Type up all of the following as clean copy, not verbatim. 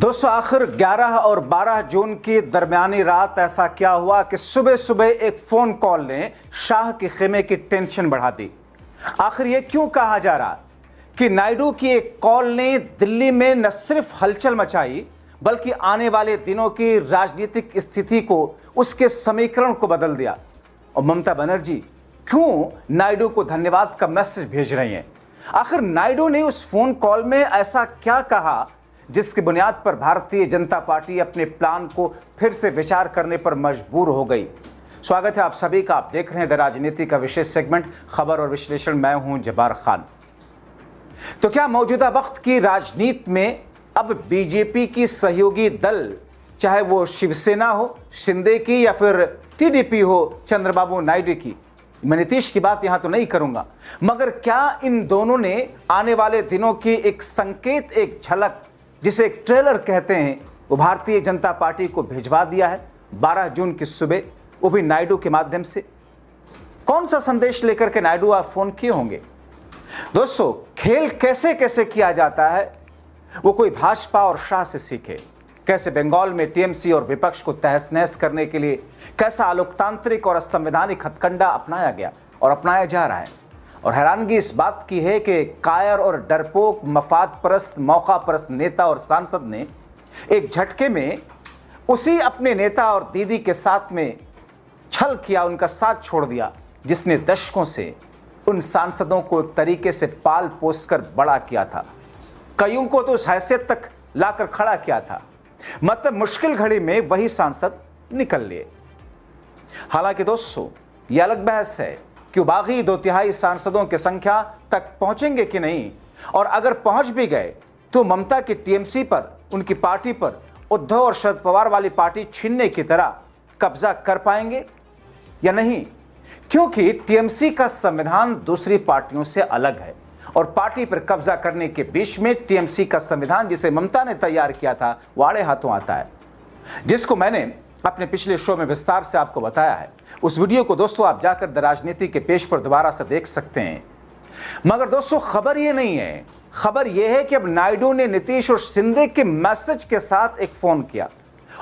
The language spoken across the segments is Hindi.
दोस्तों आखिर 11 और 12 जून की दरमियानी रात ऐसा क्या हुआ कि सुबह सुबह एक फोन कॉल ने शाह के खेमे की टेंशन बढ़ा दी। आखिर ये क्यों कहा जा रहा कि नायडू की एक कॉल ने दिल्ली में न सिर्फ हलचल मचाई बल्कि आने वाले दिनों की राजनीतिक स्थिति को, उसके समीकरण को बदल दिया। और ममता बनर्जी क्यों नायडू को धन्यवाद का मैसेज भेज रही हैं? आखिर नायडू ने उस फोन कॉल में ऐसा क्या कहा जिसकी बुनियाद पर भारतीय जनता पार्टी अपने प्लान को फिर से विचार करने पर मजबूर हो गई? स्वागत है आप सभी का। आप देख रहे हैं द राजनीति का विशेष सेगमेंट खबर और विश्लेषण। मैं हूं जब्बार खान। तो क्या मौजूदा वक्त की राजनीति में अब बीजेपी की सहयोगी दल, चाहे वो शिवसेना हो शिंदे की या फिर टीडीपी हो चंद्रबाबू नायडू की, मैं नीतीश की बात यहां तो नहीं करूंगा, मगर क्या इन दोनों ने आने वाले दिनों की एक संकेत, एक झलक, जिसे एक ट्रेलर कहते हैं, वो भारतीय जनता पार्टी को भिजवा दिया है 12 जून की सुबह, वो भी नायडू के माध्यम से? कौन सा संदेश लेकर के नायडू आप फोन किए होंगे? दोस्तों खेल कैसे कैसे किया जाता है वो कोई भाजपा और शाह से सीखे। कैसे बंगाल में टीएमसी और विपक्ष को तहस नहस करने के लिए कैसा अलोकतांत्रिक और असंवैधानिक हथकंडा अपनाया गया और अपनाया जा रहा है। और हैरानगी इस बात की है कि कायर और डरपोक मफाद परस्त मौका परस्त नेता और सांसद ने एक झटके में उसी अपने नेता और दीदी के साथ में छल किया, उनका साथ छोड़ दिया, जिसने दशकों से उन सांसदों को एक तरीके से पाल पोस कर बड़ा किया था, कईयों को तो उस हैसियत तक लाकर खड़ा किया था। मतलब मुश्किल घड़ी में वही सांसद निकल लिए। हालांकि दोस्तों यह अलग बहस है कि बाकी 2/3 सांसदों की संख्या तक पहुंचेंगे कि नहीं, और अगर पहुंच भी गए तो ममता की टीएमसी पर, उनकी पार्टी पर उद्धव और शरद पवार वाली पार्टी छीनने की तरह कब्जा कर पाएंगे या नहीं, क्योंकि टीएमसी का संविधान दूसरी पार्टियों से अलग है और पार्टी पर कब्जा करने के बीच में टीएमसी का संविधान, जिसे ममता ने तैयार किया था, वो आड़े हाथों आता है, जिसको मैंने अपने पिछले शो में विस्तार से आपको बताया है। उस वीडियो को दोस्तों आप जाकर द राजनीति के पेज पर दोबारा से देख सकते हैं। मगर दोस्तों खबर ये नहीं है, खबर यह है कि अब नायडू ने नीतीश और शिंदे के मैसेज के साथ एक फोन किया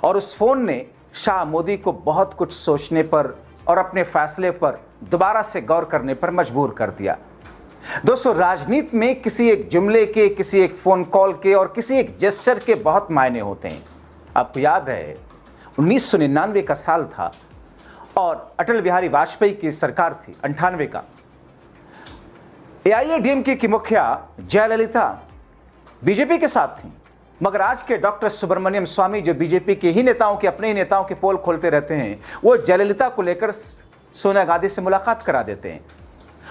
और उस फोन ने शाह मोदी को बहुत कुछ सोचने पर और अपने फैसले पर दोबारा से गौर करने पर मजबूर कर दिया। दोस्तों राजनीति में किसी एक जुमले के, किसी एक फोन कॉल के और किसी एक जेस्चर के बहुत मायने होते हैं। आपको याद है 1999 का साल था और अटल बिहारी वाजपेयी की सरकार थी, 98 का। एआईएडीएमके की मुखिया जयललिता बीजेपी के साथ थी, मगर आज के डॉक्टर सुब्रमण्यम स्वामी, जो बीजेपी के ही नेताओं के, अपने ही नेताओं के पोल खोलते रहते हैं, वो जयललिता को लेकर सोनिया गांधी से मुलाकात करा देते हैं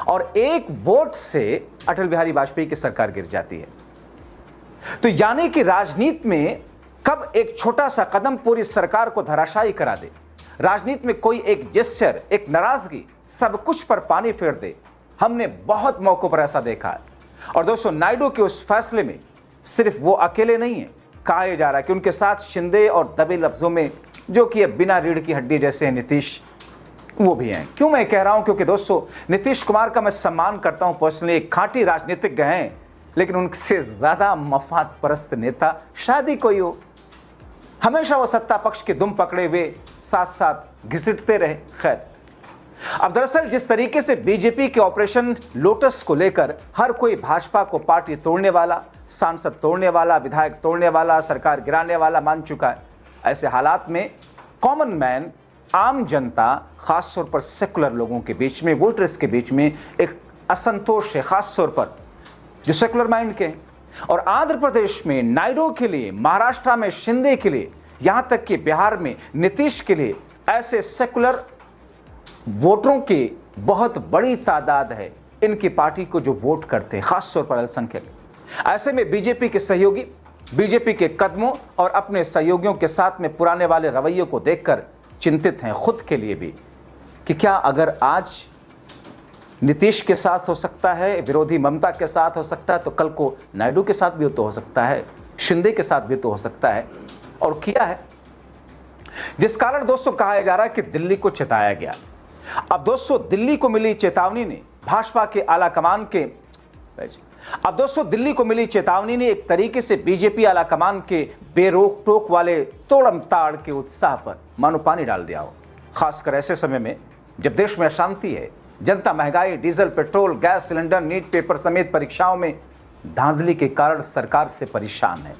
और एक वोट से अटल बिहारी वाजपेयी की सरकार गिर जाती है। तो यानी कि राजनीति में कब एक छोटा सा कदम पूरी सरकार को धराशायी करा दे, राजनीति में कोई एक जेस्चर, एक नाराजगी सब कुछ पर पानी फेर दे, हमने बहुत मौकों पर ऐसा देखा है। और दोस्तों नायडू के उस फैसले में सिर्फ वो अकेले नहीं है, कहा जा रहा है कि उनके साथ शिंदे और दबे लफ्जों में, जो कि अब बिना रीढ़ की हड्डी जैसे हैं, नीतीश, वो भी हैं। क्यों मैं कह रहा हूं? क्योंकि दोस्तों नीतीश कुमार का मैं सम्मान करता हूं पर्सनली, एक खांटी राजनीतिज्ञ हैं, लेकिन उनसे ज्यादा मफाद परस्त नेता शायद ही कोई हो। हमेशा वो सत्ता पक्ष के दुम पकड़े हुए साथ साथ घिसटते रहे। खैर, अब दरअसल जिस तरीके से बीजेपी के ऑपरेशन लोटस को लेकर हर कोई भाजपा को पार्टी तोड़ने वाला, सांसद तोड़ने वाला, विधायक तोड़ने वाला, सरकार गिराने वाला मान चुका है, ऐसे हालात में कॉमन मैन, आम जनता, खासतौर पर सेकुलर लोगों के बीच में, वोटर्स के बीच में एक असंतोष है, खासतौर पर जो सेकुलर माइंड के हैं। और आंध्र प्रदेश में नायडू के लिए, महाराष्ट्र में शिंदे के लिए, यहां तक कि बिहार में नीतीश के लिए ऐसे सेकुलर वोटरों की बहुत बड़ी तादाद है इनकी पार्टी को जो वोट करते हैं, खासतौर पर अल्पसंख्यक। ऐसे में बीजेपी के सहयोगी, बीजेपी के कदमों और अपने सहयोगियों के साथ में पुराने वाले रवैयों को देखकर चिंतित हैं खुद के लिए भी, कि क्या अगर आज नीतीश के साथ हो सकता है, विरोधी ममता के साथ हो सकता है, तो कल को नायडू के साथ भी तो हो सकता है, शिंदे के साथ भी तो हो सकता है, और किया है। जिस कारण दोस्तों कहा जा रहा है कि दिल्ली को चेताया गया। अब दोस्तों दिल्ली को मिली चेतावनी ने भाजपा के आला कमान के अब दोस्तों, दिल्ली को मिली चेतावनी ने एक तरीके से बीजेपी आला कमान के बेरोक टोक वाले तोड़म ताड़ के उत्साह पर मानो पानी डाल दिया हो। खासकर ऐसे समय में जब देश में अशांति है, जनता महंगाई, diesel, petrol, gas cylinder, NEET paper समेत परीक्षाओं में धांधली के कारण सरकार से परेशान है।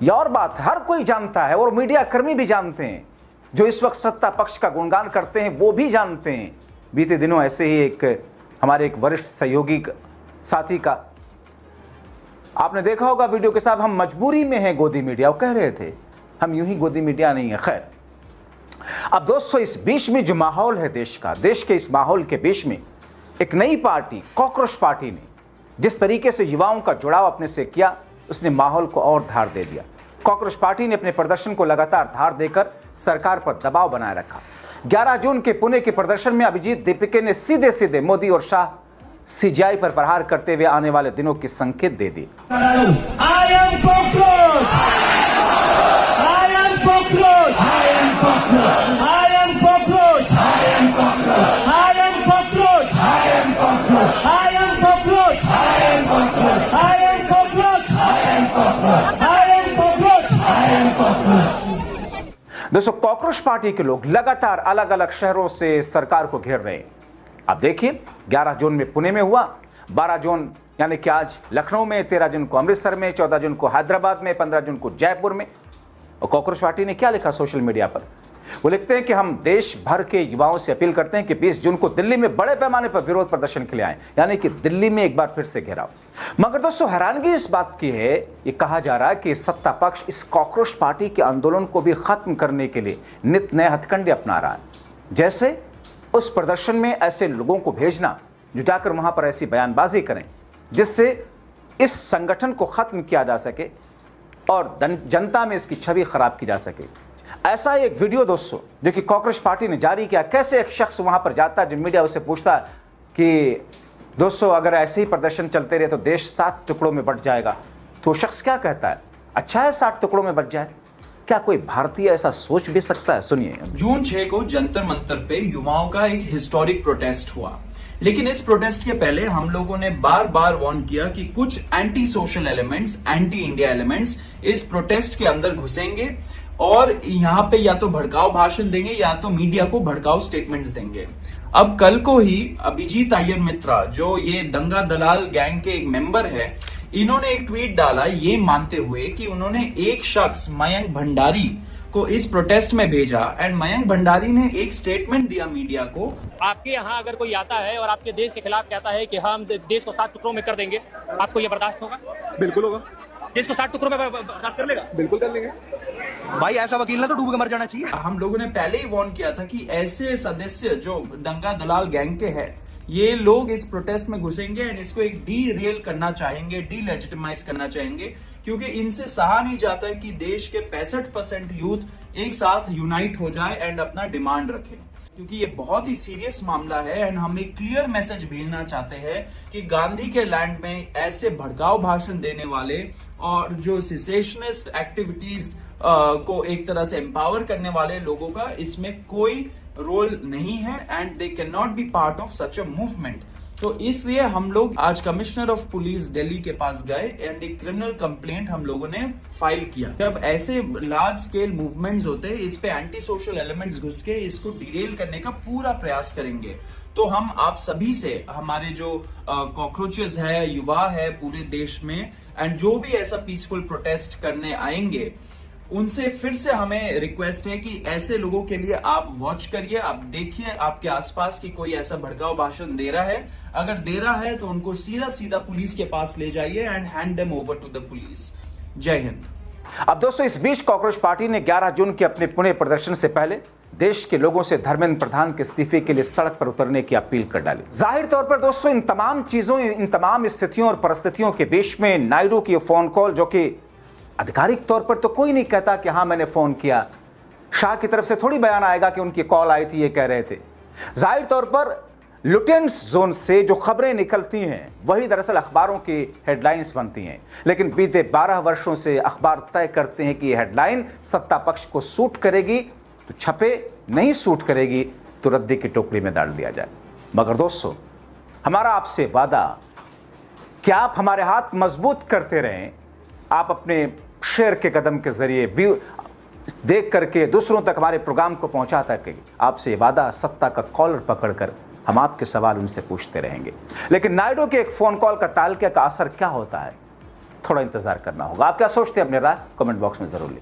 यह और बात हर कोई जानता है और मीडिया कर्मी भी जानते हैं, जो इस वक्त सत्ता पक्ष का गुणगान करते हैं वो भी जानते हैं। बीते दिनों ऐसे ही हमारे एक वरिष्ठ सहयोगी साथी का आपने देखा होगा वीडियो के साथ, हम मजबूरी में हैं गोदी मीडिया, वो कह रहे थे हम यूं ही गोदी मीडिया नहीं है। खैर, अब दोस्तों, इस बीच में जो माहौल है देश के इस माहौल के बीच में एक नई पार्टी कॉकरोच पार्टी ने जिस तरीके से युवाओं का जुड़ाव अपने से किया, उसने माहौल को और धार दे दिया। कॉकरोच पार्टी ने अपने प्रदर्शन को लगातार धार देकर सरकार पर दबाव बनाए रखा। 11 जून के पुणे के प्रदर्शन में अभिजीत दीपिके ने सीधे सीधे मोदी और शाह सीजीआई पर प्रहार करते हुए आने वाले दिनों के संकेत दे दिए। दोस्तों, कॉकरोच पार्टी के लोग लगातार अलग अलग शहरों से सरकार को घेर रहे हैं। अब देखिए, 11 जून में पुणे में हुआ, 12 जून यानी कि आज लखनऊ में, 13 जून को अमृतसर में, 14 जून को हैदराबाद में, 15 जून को जयपुर में। और कॉकरोच पार्टी ने क्या लिखा सोशल मीडिया पर? वो लिखते हैं कि हम देश भर के युवाओं से अपील करते हैं कि 20 जून को दिल्ली में बड़े पैमाने पर विरोध प्रदर्शन के लिए आए, यानी कि दिल्ली में एक बार फिर से घेराव। मगर दोस्तों, हैरानगी इस बात की है, ये कहा जा रहा है कि सत्ता पक्ष इस कॉकरोच पार्टी के आंदोलन को भी खत्म करने के लिए नित नए हथकंडे अपना रहा है। जैसे उस प्रदर्शन में ऐसे लोगों को भेजना जो जाकर वहां पर ऐसी बयानबाजी करें जिससे इस संगठन को खत्म किया जा सके और जनता में इसकी छवि खराब की जा सके। ऐसा एक वीडियो दोस्तों जो कि कॉकरोच पार्टी ने जारी किया, कैसे एक शख्स वहां पर जाता है, जब मीडिया उससे पूछता है कि दोस्तों अगर ऐसे ही प्रदर्शन चलते रहे तो देश 7 टुकड़ों में बंट जाएगा, तो वो शख्स क्या कहता है? अच्छा है 7 टुकड़ों में बंट जाए? क्या कोई भारतीय ऐसा सोच भी सकता है? सुनिए। जून 6 को जंतर मंतर पे युवाओं का एक हिस्टोरिक प्रोटेस्ट हुआ, लेकिन इस प्रोटेस्ट के पहले हम लोगों ने बार बार वार्न किया कि कुछ anti social elements, anti India elements इस प्रोटेस्ट के अंदर घुसेंगे और यहाँ पे या तो भड़काऊ भाषण देंगे या तो मीडिया को भड़काऊ स्टेटमेंट्स देंगे। अब कल को ही अभिजीत अय्यर मित्रा, जो ये दंगा दलाल गैंग के एक मेंबर है, इन्होंने एक ट्वीट डाला ये मानते हुए कि उन्होंने एक शख्स मयंक भंडारी को इस प्रोटेस्ट में भेजा एंड मयंक भंडारी ने एक स्टेटमेंट दिया मीडिया को। आपके यहाँ अगर कोई आता है और आपके देश के खिलाफ कहता है कि हम देश को 7 टुकड़ों में कर देंगे, आपको ये बर्दाश्त होगा? बिल्कुल होगा। देश को 7 टुकड़ों में बर्दाश्त कर लेगा? बिल्कुल कर लेंगे भाई, ऐसा वकील ना तो डूब के मर जाना चाहिए। हम लोगों ने पहले ही वार्न किया था कि ऐसे सदस्य जो दंगा दलाल गैंग के हैं, ये लोग इस प्रोटेस्ट में घुसेंगे एंड इसको एक डी-रेल करना चाहेंगे, डी-लेजिटिमाइज करना चाहेंगे, क्योंकि इनसे सहा नहीं जाता है कि देश के 65% यूथ एक साथ यूनाइट हो जाए एंड अपना डिमांड रखे, क्योंकि ये बहुत ही सीरियस मामला है एंड हम एक क्लियर मैसेज भेजना चाहते हैं कि गांधी के लैंड में ऐसे भड़काऊ भाषण देने वाले और जो सिसेशनिस्ट एक्टिविटीज को एक तरह से एम्पावर करने वाले लोगों का इसमें कोई रोल नहीं है and they can not be part of such a movement. तो इसलिए हम लोग आज कमिश्नर ऑफ पुलिस दिल्ली के पास गए एंड एक क्रिमिनल कंप्लेंट हम लोगों ने फाइल किया। जब ऐसे लार्ज स्केल मूवमेंट्स होते हैं, इस पे एंटी सोशल एलिमेंट्स घुस के इसको डिरेल करने का पूरा प्रयास करेंगे। तो हम आप सभी से, हमारे जो कॉकरोचेस है, युवा है पूरे देश में एंड जो भी ऐसा पीसफुल प्रोटेस्ट करने आएंगे, उनसे फिर से हमें रिक्वेस्ट है कि ऐसे लोगों के लिए आप वॉच करिए, आप देखिए आपके आसपास की कोई ऐसा भड़काऊ भाषण दे रहा है, अगर दे रहा है तो उनको सीधा सीधा पुलिस के पास ले जाइए and hand them over to the police. जय हिंद। अब दोस्तों, इस बीच कॉकरोच पार्टी ने 11 जून के अपने पुणे प्रदर्शन से पहले देश के लोगों से धर्मेंद्र प्रधान के इस्तीफे के लिए सड़क पर उतरने की अपील कर डाली। जाहिर तौर पर दोस्तों, इन तमाम चीजों, इन तमाम स्थितियों और परिस्थितियों के बीच में नायडू की फोन कॉल, जो कि आधिकारिक तौर पर तो कोई नहीं कहता कि हाँ मैंने फोन किया, शाह की तरफ से थोड़ी बयान आएगा कि उनकी कॉल आई थी, ये कह रहे थे। जाहिर तौर पर लुटेंट्स जोन से जो खबरें निकलती हैं वही दरअसल अखबारों की हेडलाइंस बनती हैं, लेकिन बीते 12 वर्षों से अखबार तय करते हैं कि ये हेडलाइन सत्ता पक्ष को सूट करेगी तो छपे, नहीं सूट करेगी तो रद्दी की टोकरी में डाल दिया जाए। मगर दोस्तों, हमारा आपसे वादा क्या आप हमारे हाथ मजबूत करते रहें, आप अपने शेयर के कदम के जरिए व्यू देख करके दूसरों तक हमारे प्रोग्राम को पहुंचा सके। आपसे ये वादा, सत्ता का कॉलर पकड़कर हम आपके सवाल उनसे पूछते रहेंगे। लेकिन नायडू के एक फोन कॉल का तालके का असर क्या होता है, थोड़ा इंतजार करना होगा। आप क्या सोचते हैं, अपने राय कमेंट बॉक्स में जरूर लिखें।